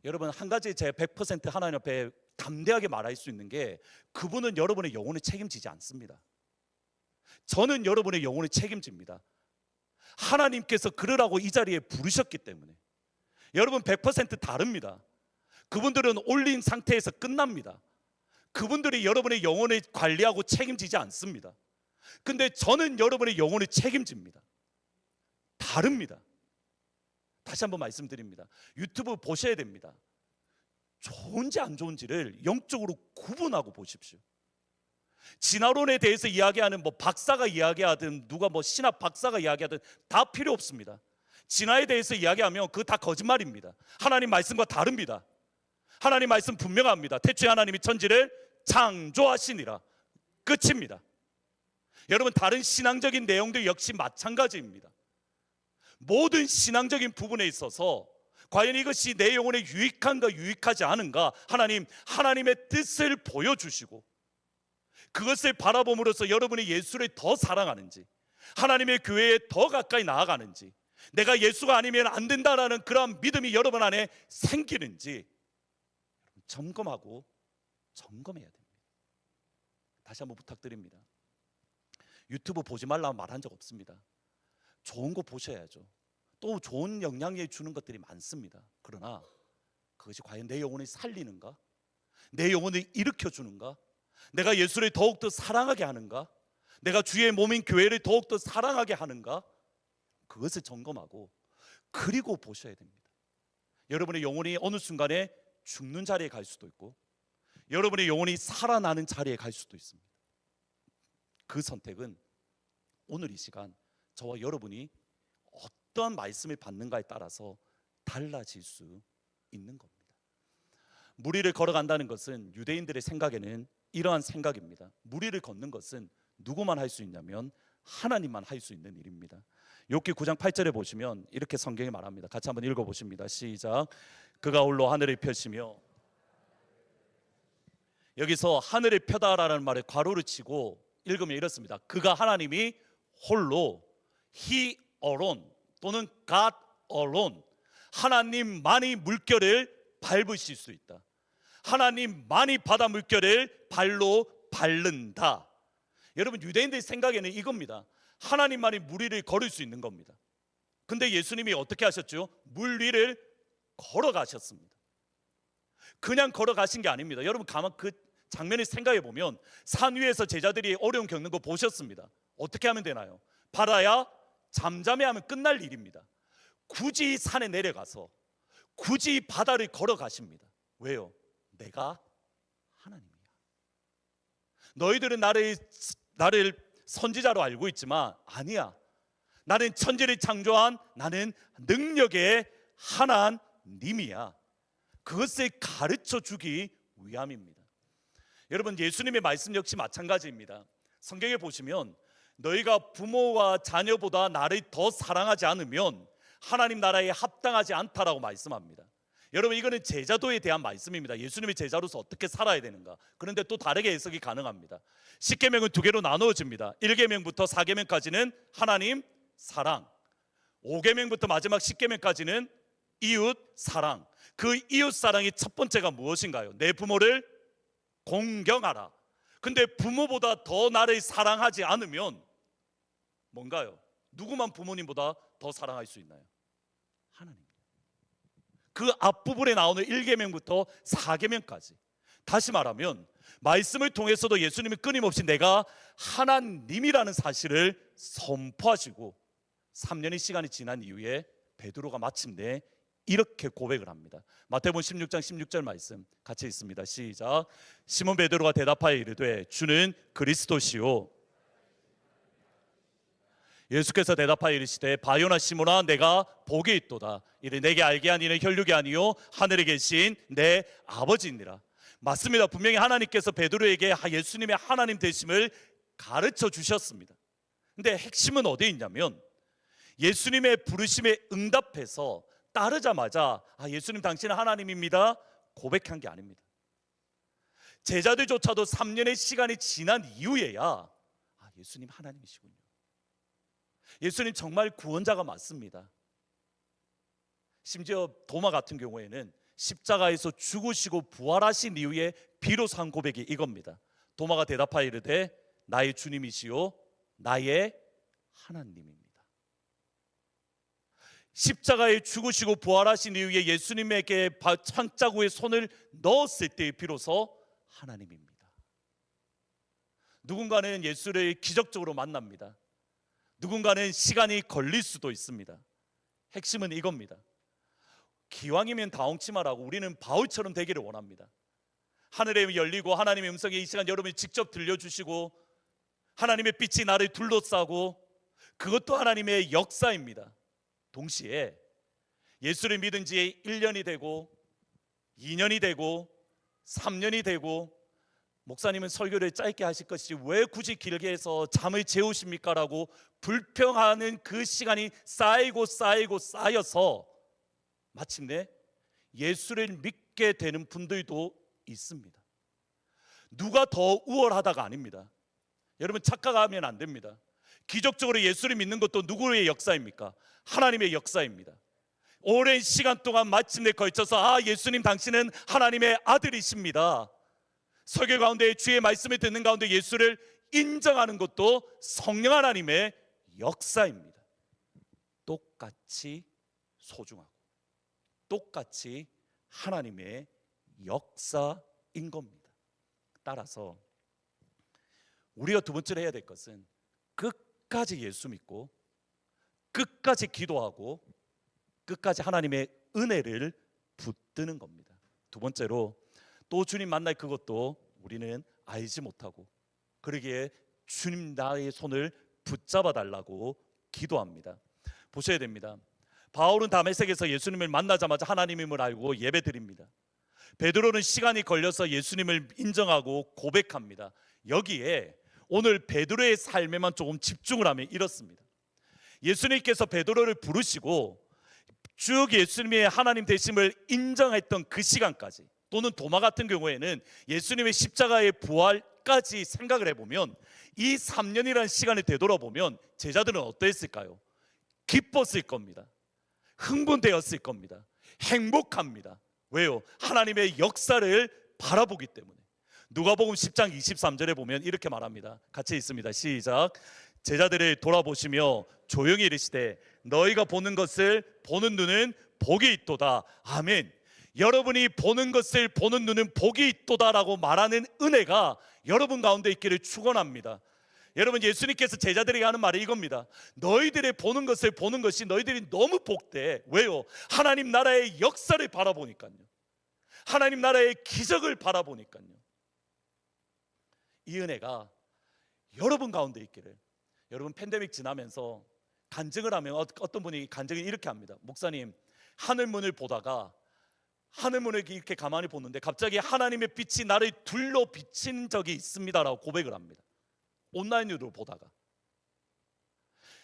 여러분, 한 가지 제 100% 하나님 앞에 담대하게 말할 수 있는 게, 그분은 여러분의 영혼을 책임지지 않습니다. 저는 여러분의 영혼을 책임집니다. 하나님께서 그러라고 이 자리에 부르셨기 때문에. 여러분, 100% 다릅니다. 그분들은 올린 상태에서 끝납니다. 그분들이 여러분의 영혼을 관리하고 책임지지 않습니다. 근데 저는 여러분의 영혼을 책임집니다. 다릅니다. 다시 한번 말씀드립니다. 유튜브 보셔야 됩니다. 좋은지 안 좋은지를 영적으로 구분하고 보십시오. 진화론에 대해서 이야기하는 뭐 박사가 이야기하든 누가 뭐 신학 박사가 이야기하든 다 필요 없습니다. 진화에 대해서 이야기하면 그거 다 거짓말입니다. 하나님 말씀과 다릅니다. 하나님 말씀 분명합니다. 태초에 하나님이 천지를 창조하시니라. 끝입니다. 여러분, 다른 신앙적인 내용도 역시 마찬가지입니다. 모든 신앙적인 부분에 있어서 과연 이것이 내 영혼에 유익한가 유익하지 않은가, 하나님의 뜻을 보여주시고 그것을 바라봄으로써 여러분이 예수를 더 사랑하는지, 하나님의 교회에 더 가까이 나아가는지, 내가 예수가 아니면 안 된다라는 그러한 믿음이 여러분 안에 생기는지 점검해야 됩니다. 다시 한번 부탁드립니다. 유튜브 보지 말라고 말한 적 없습니다. 좋은 거 보셔야죠. 또 좋은 영향을 주는 것들이 많습니다. 그러나 그것이 과연 내 영혼을 살리는가? 내 영혼을 일으켜주는가? 내가 예수를 더욱더 사랑하게 하는가? 내가 주의 몸인 교회를 더욱더 사랑하게 하는가? 그것을 점검하고 그리고 보셔야 됩니다. 여러분의 영혼이 어느 순간에 죽는 자리에 갈 수도 있고 여러분의 영혼이 살아나는 자리에 갈 수도 있습니다. 그 선택은 오늘 이 시간 저와 여러분이 어떤 말씀을 받는가에 따라서 달라질 수 있는 겁니다. 무리를 걸어간다는 것은 유대인들의 생각에는 이러한 생각입니다. 무리를 걷는 것은 누구만 할 수 있냐면 하나님만 할 수 있는 일입니다. 욥기 9장 8절에 보시면 이렇게 성경이 말합니다. 같이 한번 읽어보십니다. 시작. 그가 홀로 하늘을 펴시며, 여기서 하늘을 펴다라는 말에 괄호를 치고 읽으면 이렇습니다. 그가 하나님이 홀로, He alone 또는 God alone, 하나님만이 물결을 밟으실 수 있다. 하나님만이 바다 물결을 발로 밟는다. 여러분, 유대인들 생각에는 이겁니다. 하나님만이 물 위를 걸을 수 있는 겁니다. 근데 예수님이 어떻게 하셨죠? 물 위를 걸어가셨습니다. 그냥 걸어가신 게 아닙니다. 여러분, 가만 그 장면을 생각해 보면 산 위에서 제자들이 어려움 겪는 거 보셨습니다. 어떻게 하면 되나요? 바다야 잠잠해하면 끝날 일입니다. 굳이 산에 내려가서 굳이 바다를 걸어가십니다. 왜요? 내가 하나님이야. 너희들은 나를 선지자로 알고 있지만 아니야. 나는 천지를 창조한 나는 능력의 하나님이야. 그것을 가르쳐 주기 위함입니다. 여러분, 예수님의 말씀 역시 마찬가지입니다. 성경에 보시면 너희가 부모와 자녀보다 나를 더 사랑하지 않으면 하나님 나라에 합당하지 않다라고 말씀합니다. 여러분, 이거는 제자도에 대한 말씀입니다. 예수님의 제자로서 어떻게 살아야 되는가. 그런데 또 다르게 해석이 가능합니다. 10계명은 두 개로 나누어집니다. 1계명부터 4계명까지는 하나님 사랑, 5계명부터 마지막 10계명까지는 이웃 사랑. 그 이웃 사랑의 첫 번째가 무엇인가요? 내 부모를 공경하라. 근데 부모보다 더 나를 사랑하지 않으면 뭔가요? 누구만 부모님보다 더 사랑할 수 있나요? 하나님. 그 앞부분에 나오는 1계명부터 4계명까지, 다시 말하면 말씀을 통해서도 예수님이 끊임없이 내가 하나님이라는 사실을 선포하시고 3년의 시간이 지난 이후에 베드로가 마침내 이렇게 고백을 합니다. 마태복음 16장 16절 말씀 같이 읽습니다. 시작. 시몬 베드로가 대답하여 이르되 주는 그리스도시요. 예수께서 대답하여 이르시되 바요나 시몬아 내가 복이 있도다. 이를 내게 알게 한 이는 혈육이 아니요 하늘에 계신 내 아버지니라. 맞습니다. 분명히 하나님께서 베드로에게 예수님의 하나님 되심을 가르쳐 주셨습니다. 근데 핵심은 어디에 있냐면 예수님의 부르심에 응답해서 따르자마자 예수님 당신은 하나님입니다 고백한 게 아닙니다. 제자들조차도 3년의 시간이 지난 이후에야 예수님 하나님이시군요, 예수님 정말 구원자가 맞습니다. 심지어 도마 같은 경우에는 십자가에서 죽으시고 부활하신 이후에 비로소 한 고백이 이겁니다. 도마가 대답하여 이르되 나의 주님이시요 나의 하나님입니다. 십자가에 죽으시고 부활하신 이후에 예수님에게 창자구에 손을 넣었을 때 비로소 하나님입니다. 누군가는 예수를 기적적으로 만납니다. 누군가는 시간이 걸릴 수도 있습니다. 핵심은 이겁니다. 기왕이면 다홍치마라고 우리는 바울처럼 되기를 원합니다. 하늘에 열리고 하나님의 음성이 이 시간 여러분이 직접 들려주시고 하나님의 빛이 나를 둘러싸고, 그것도 하나님의 역사입니다. 동시에 예수를 믿은 지 1년이 되고 2년이 되고 3년이 되고 목사님은 설교를 짧게 하실 것이지 왜 굳이 길게 해서 잠을 재우십니까? 라고 불평하는 그 시간이 쌓여서 마침내 예수를 믿게 되는 분들도 있습니다. 누가 더 우월하다가 아닙니다. 여러분, 착각하면 안 됩니다. 기적적으로 예수를 믿는 것도 누구의 역사입니까? 하나님의 역사입니다. 오랜 시간 동안 마침내 걸쳐서 예수님 당신은 하나님의 아들이십니다. 설교 가운데 주의 말씀을 듣는 가운데 예수를 인정하는 것도 성령 하나님의 역사입니다. 똑같이 소중하고 똑같이 하나님의 역사인 겁니다. 따라서 우리가 두 번째로 해야 될 것은 끝까지 예수 믿고 끝까지 기도하고 끝까지 하나님의 은혜를 붙드는 겁니다. 두 번째로 또 주님 만날 그것도 우리는 알지 못하고 그러기에 주님 나의 손을 붙잡아 달라고 기도합니다. 보셔야 됩니다. 바울은 다메섹에서 예수님을 만나자마자 하나님임을 알고 예배드립니다. 베드로는 시간이 걸려서 예수님을 인정하고 고백합니다. 여기에 오늘 베드로의 삶에만 조금 집중을 하면 이렇습니다. 예수님께서 베드로를 부르시고 쭉 예수님의 하나님 되심을 인정했던 그 시간까지, 또는 도마 같은 경우에는 예수님의 십자가의 부활까지 생각을 해보면, 이 3년이라는 시간을 되돌아보면 제자들은 어떠했을까요? 기뻤을 겁니다. 흥분되었을 겁니다. 행복합니다. 왜요? 하나님의 역사를 바라보기 때문에. 누가복음 10장 23절에 보면 이렇게 말합니다. 같이 읽습니다. 시작. 제자들을 돌아보시며 조용히 이르시되 너희가 보는 것을 보는 눈은 복이 있도다. 아멘. 여러분이 보는 것을 보는 눈은 복이 있도다라고 말하는 은혜가 여러분 가운데 있기를 축원합니다. 여러분, 예수님께서 제자들에게 하는 말이 이겁니다. 너희들의 보는 것을 보는 것이 너희들이 너무 복돼. 왜요? 하나님 나라의 역사를 바라보니까요. 하나님 나라의 기적을 바라보니까요. 이 은혜가 여러분 가운데 있기를. 여러분, 팬데믹 지나면서 간증을 하면 어떤 분이 간증을 이렇게 합니다. 목사님, 하늘문을 보다가 하늘문을 이렇게 가만히 보는데 갑자기 하나님의 빛이 나를 둘러 비친 적이 있습니다라고 고백을 합니다. 온라인으로 보다가.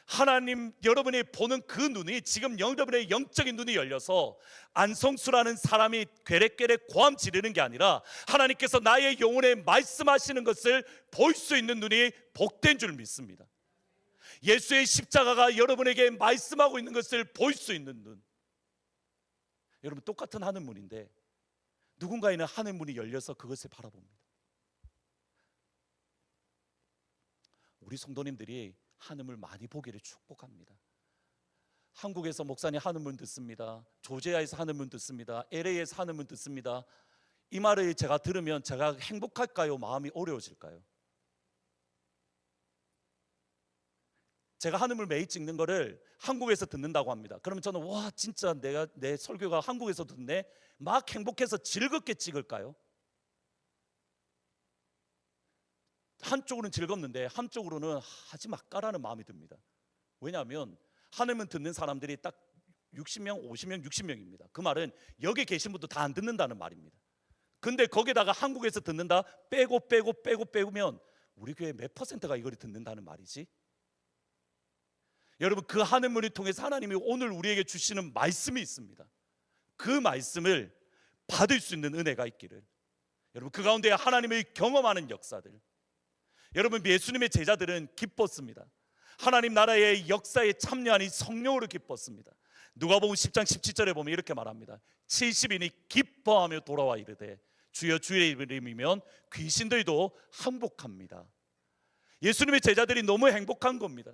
하나님, 여러분이 보는 그 눈이 지금 여러분의 영적인 눈이 열려서 안성수라는 사람이 괴렉괴렉 고함 지르는 게 아니라 하나님께서 나의 영혼에 말씀하시는 것을 볼 수 있는 눈이 복된 줄 믿습니다. 예수의 십자가가 여러분에게 말씀하고 있는 것을 볼 수 있는 눈. 여러분, 똑같은 하늘문인데 누군가에는 하늘문이 열려서 그것을 바라봅니다. 우리 성도님들이 하늘을 많이 보기를 축복합니다. 한국에서 목사님 하늘문 듣습니다. 조지아에서 하늘문 듣습니다. LA에서 하늘문 듣습니다. 이 말을 제가 들으면 제가 행복할까요? 마음이 어려워질까요? 제가 하늘물 매일 찍는 거를 한국에서 듣는다고 합니다. 그러면 저는 와, 진짜 내가 내 설교가 한국에서 듣네, 막 행복해서 즐겁게 찍을까요? 한쪽으로는 즐겁는데 한쪽으로는 하지 말까라는 마음이 듭니다. 왜냐하면 하늘문 듣는 사람들이 딱 60명, 50명, 60명입니다. 그 말은 여기 계신 분도 다 안 듣는다는 말입니다. 근데 거기다가 한국에서 듣는다 빼면 우리 교회 몇 퍼센트가 이걸 듣는다는 말이지? 여러분, 그 하늘문을 통해서 하나님이 오늘 우리에게 주시는 말씀이 있습니다. 그 말씀을 받을 수 있는 은혜가 있기를. 여러분, 그 가운데 하나님을 경험하는 역사들. 여러분, 예수님의 제자들은 기뻤습니다. 하나님 나라의 역사에 참여하니 성령으로 기뻤습니다. 누가복음 10장 17절에 보면 이렇게 말합니다. 70인이 기뻐하며 돌아와 이르되 주여 주의 이름이면 귀신들도 항복합니다. 예수님의 제자들이 너무 행복한 겁니다.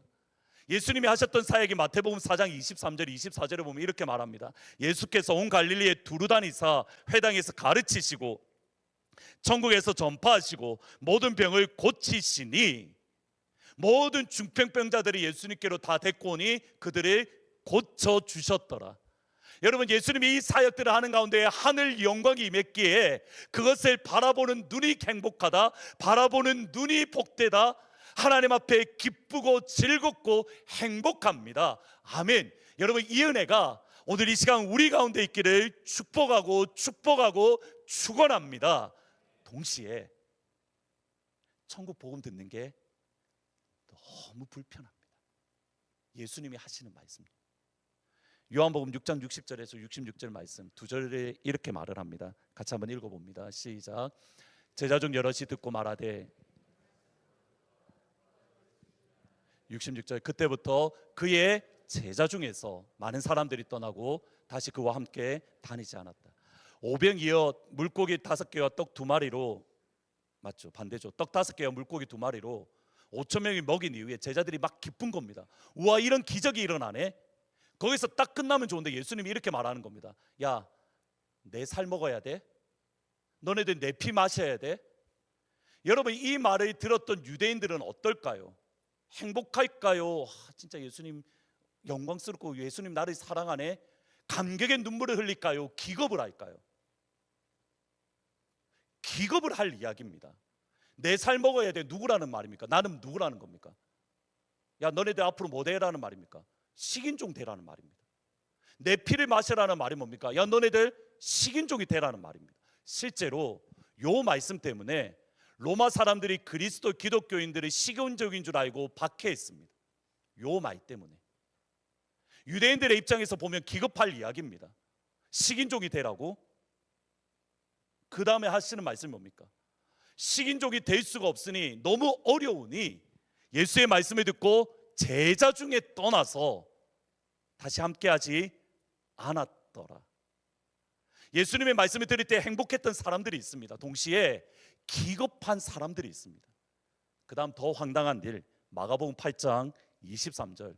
예수님이 하셨던 사역이 마태복음 4장 23절 24절에 보면 이렇게 말합니다. 예수께서 온 갈릴리에 두루 다니사 회당에서 가르치시고 천국에서 전파하시고 모든 병을 고치시니, 모든 중풍병자들이 예수님께로 다 데리고 오니 그들을 고쳐주셨더라. 여러분, 예수님이 이 사역들을 하는 가운데 하늘 영광이 임했기에 그것을 바라보는 눈이 행복하다, 바라보는 눈이 복되다, 하나님 앞에 기쁘고 즐겁고 행복합니다. 아멘. 여러분, 이 은혜가 오늘 이 시간 우리 가운데 있기를 축복하고 축원합니다. 동시에 천국 복음 듣는 게 너무 불편합니다. 예수님이 하시는 말씀, 요한복음 6장 60절에서 66절 말씀 두 절에 이렇게 말을 합니다. 같이 한번 읽어봅니다. 시작. 제자 중 여럿이 듣고 말하되 66절 그때부터 그의 제자 중에서 많은 사람들이 떠나고 다시 그와 함께 다니지 않았다. 오병이어 물고기 5개와 떡 2마리로, 맞죠? 반대죠. 떡 5개와 물고기 2마리로 5,000명이 먹인 이후에 제자들이 막 기쁜 겁니다. 우와, 이런 기적이 일어나네. 거기서 딱 끝나면 좋은데 예수님이 이렇게 말하는 겁니다. 야, 내 살 먹어야 돼? 너네들 내 피 마셔야 돼? 여러분, 이 말을 들었던 유대인들은 어떨까요? 행복할까요? 진짜 예수님 영광스럽고 예수님 나를 사랑하네. 감격의 눈물을 흘릴까요? 기겁을 할까요? 기겁을 할 이야기입니다. 내 살 먹어야 돼. 누구라는 말입니까? 나는 누구라는 겁니까? 야, 너네들 앞으로 뭐 되라는 말입니까? 식인종 되라는 말입니다. 내 피를 마시라는 말이 뭡니까? 야, 너네들 식인종이 되라는 말입니다. 실제로 요 말씀 때문에 로마 사람들이 그리스도 기독교인들의 식인종인 줄 알고 박해했습니다. 요 말 때문에. 유대인들의 입장에서 보면 기겁할 이야기입니다. 식인종이 되라고? 그 다음에 하시는 말씀이 뭡니까? 식인종이 될 수가 없으니 너무 어려우니 예수의 말씀을 듣고 제자 중에 떠나서 다시 함께하지 않았더라. 예수님의 말씀을 들을 때 행복했던 사람들이 있습니다. 동시에 기겁한 사람들이 있습니다. 그 다음 더 황당한 일, 마가복음 8장 23절.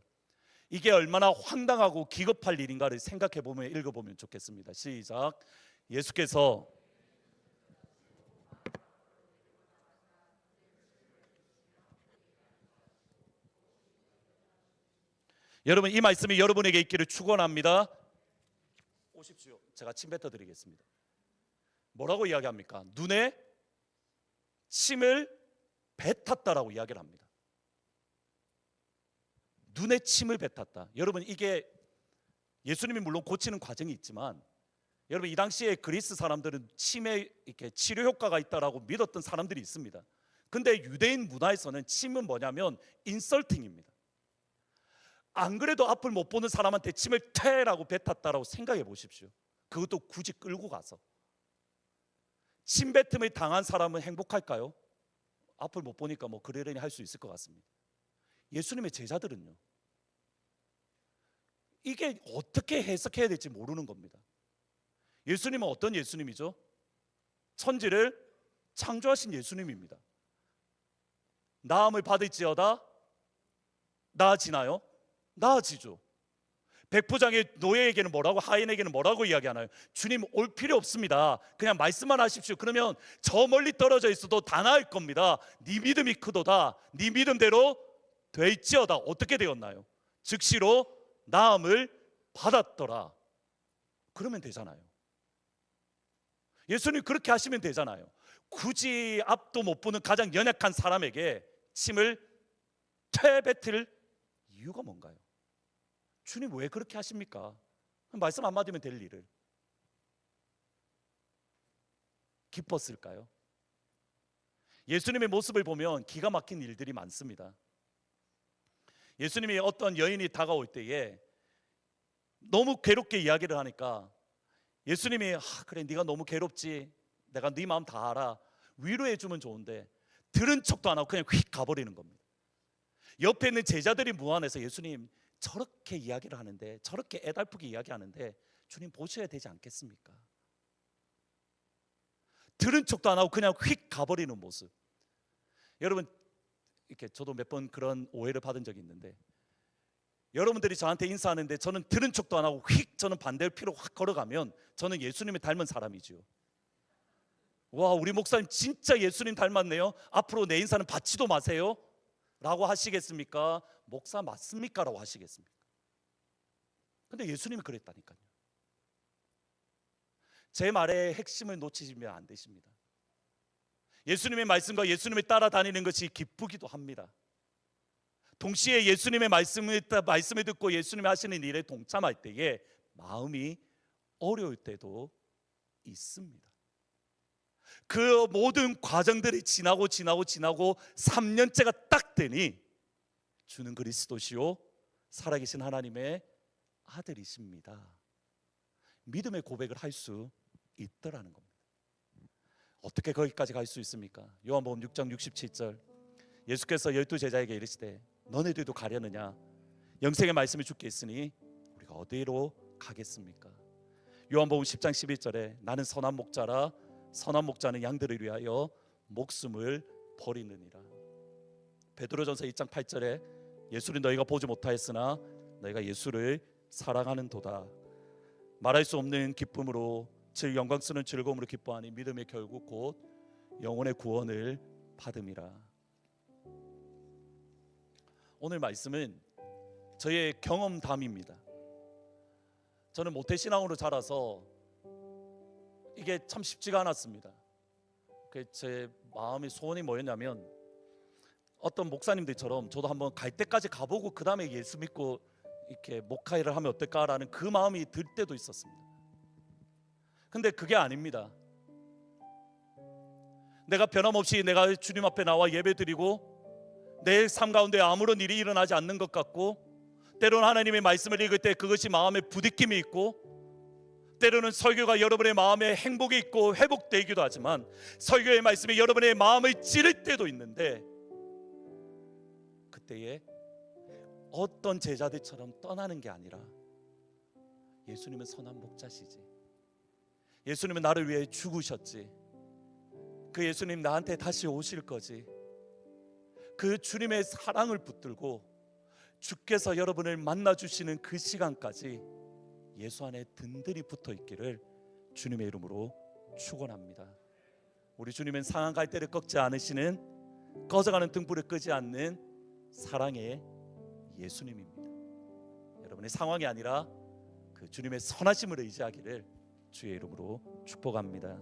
이게 얼마나 황당하고 기겁할 일인가를 생각해보면 읽어보면 좋겠습니다. 시작. 예수께서 여러분, 이 말씀이 여러분에게 있기를 축원합니다. 오십시오. 제가 침 뱉어 드리겠습니다. 뭐라고 이야기합니까? 눈에 침을 뱉었다라고 이야기를 합니다. 눈에 침을 뱉었다. 여러분, 이게 예수님이 물론 고치는 과정이 있지만, 여러분, 이 당시에 그리스 사람들은 침에 이렇게 치료 효과가 있다라고 믿었던 사람들이 있습니다. 근데 유대인 문화에서는 침은 뭐냐면 인설팅입니다. 안 그래도 앞을 못 보는 사람한테 침을 퇴라고 뱉었다라고 생각해 보십시오. 그것도 굳이 끌고 가서. 침 뱉음을 당한 사람은 행복할까요? 앞을 못 보니까 뭐 그러려니 할 수 있을 것 같습니다. 예수님의 제자들은요, 이게 어떻게 해석해야 될지 모르는 겁니다. 예수님은 어떤 예수님이죠? 천지를 창조하신 예수님입니다. 나음을 받을지어다 나아지나요? 나아지죠. 백부장의 노예에게는 뭐라고, 하인에게는 뭐라고 이야기하나요? 주님, 올 필요 없습니다. 그냥 말씀만 하십시오. 그러면 저 멀리 떨어져 있어도 다 나을 겁니다. 네 믿음이 크도다. 네 믿음대로 될지어다. 어떻게 되었나요? 즉시로 나음을 받았더라. 그러면 되잖아요. 예수님 그렇게 하시면 되잖아요. 굳이 앞도 못 보는 가장 연약한 사람에게 침을 퇴뱉을 이유가 뭔가요? 주님 왜 그렇게 하십니까? 말씀 안 맞으면 될 일을. 기뻤을까요? 예수님의 모습을 보면 기가 막힌 일들이 많습니다. 예수님이 어떤 여인이 다가올 때에 너무 괴롭게 이야기를 하니까 예수님이 그래, 네가 너무 괴롭지, 내가 네 마음 다 알아, 위로해 주면 좋은데 들은 척도 안 하고 그냥 휙 가버리는 겁니다. 옆에 있는 제자들이 무안해서 예수님 저렇게 이야기를 하는데, 저렇게 애달프게 이야기하는데 주님 보셔야 되지 않겠습니까? 들은 척도 안 하고 그냥 휙 가버리는 모습. 여러분, 이렇게 저도 몇 번 그런 오해를 받은 적이 있는데, 여러분들이 저한테 인사하는데 저는 들은 척도 안 하고 휙 저는 반대로 확 걸어가면 저는 예수님을 닮은 사람이죠. 와, 우리 목사님 진짜 예수님 닮았네요. 앞으로 내 인사는 받지도 마세요 라고 하시겠습니까? 목사 맞습니까? 라고 하시겠습니까? 근데 예수님이 그랬다니까요. 제 말의 핵심을 놓치시면 안 되십니다. 예수님의 말씀과 예수님을 따라다니는 것이 기쁘기도 합니다. 동시에 예수님의 말씀을 듣고 예수님이 하시는 일에 동참할 때에 마음이 어려울 때도 있습니다. 그 모든 과정들이 지나고 3년째가 딱 되니 주는 그리스도시요 살아계신 하나님의 아들이십니다. 믿음의 고백을 할 수 있더라는 겁니다. 어떻게 거기까지 갈 수 있습니까? 요한복음 6장 67절, 예수께서 12제자에게 이르시되 너네들도 가려느냐? 영생의 말씀이 주께 있으니 우리가 어디로 가겠습니까? 요한복음 10장 11절에 나는 선한 목자라 선한 목자는 양들을 위하여 목숨을 버리느니라. 베드로전서 2장 8절에 예수를 너희가 보지 못하였으나 너희가 예수를 사랑하는도다. 말할 수 없는 기쁨으로 즉 영광스러운 즐거움으로 기뻐하니 믿음의 결국 곧 영혼의 구원을 받음이라. 오늘 말씀은 저의 경험담입니다. 저는 모태신앙으로 자라서 이게 참 쉽지가 않았습니다. 제 마음의 소원이 뭐였냐면, 어떤 목사님들처럼 저도 한번 갈 때까지 가보고 그 다음에 예수 믿고 이렇게 목회를 하면 어떨까라는 그 마음이 들 때도 있었습니다. 근데 그게 아닙니다. 내가 변함없이 내가 주님 앞에 나와 예배드리고 내 삶 가운데 아무런 일이 일어나지 않는 것 같고, 때로는 하나님의 말씀을 읽을 때 그것이 마음에 부딪힘이 있고, 때로는 설교가 여러분의 마음에 행복이 있고 회복되기도 하지만 설교의 말씀이 여러분의 마음을 찌를 때도 있는데, 그때에 어떤 제자들처럼 떠나는 게 아니라 예수님은 선한 목자시지, 예수님은 나를 위해 죽으셨지, 그 예수님 나한테 다시 오실 거지, 그 주님의 사랑을 붙들고 주께서 여러분을 만나주시는 그 시간까지 예수 안에 든든히 붙어 있기를 주님의 이름으로 축원합니다. 우리 주님은 상한 갈대를 꺾지 않으시는, 꺼져가는 등불을 끄지 않는 사랑의 예수님입니다. 여러분의 상황이 아니라 그 주님의 선하심을 의지하기를 주의 이름으로 축복합니다.